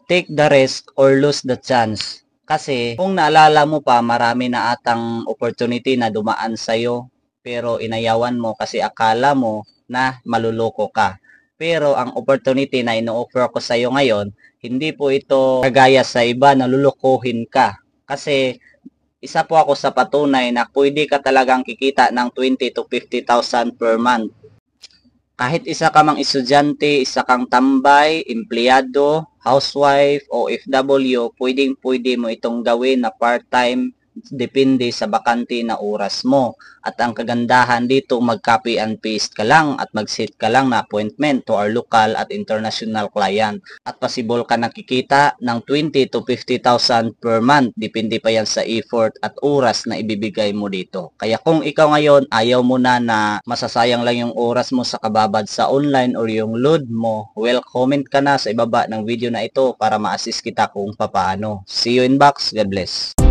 Take the risk or lose the chance. Kasi kung naalala mo pa, marami na atang opportunity na dumaan sa'yo, pero inayawan mo kasi akala mo na maluloko ka. Pero ang opportunity na ino-offer ko sa'yo ngayon, hindi po ito kagaya sa iba na lulukuhin ka. Kasi isa po ako sa patunay na pwede ka talagang kikita ng 20 to 50,000 per month. Kahit isa ka mang estudyante, isa kang tambay, empleyado, housewife, o OFW, pwedeng-pwede mo itong gawin na part-time, depende sa bakante na oras mo. At ang kagandahan dito, mag-copy and paste ka lang at mag-set ka lang na appointment to our local at international client. At possible ka nakikita ng 20 to 50,000 per month. Depende pa yan sa effort at oras na ibibigay mo dito. Kaya kung ikaw ngayon, ayaw mo na masasayang lang yung oras mo sa kababad sa online or yung load mo, well, comment ka na sa ibaba ng video na ito para ma-assist kita kung papaano. See you in box. God bless.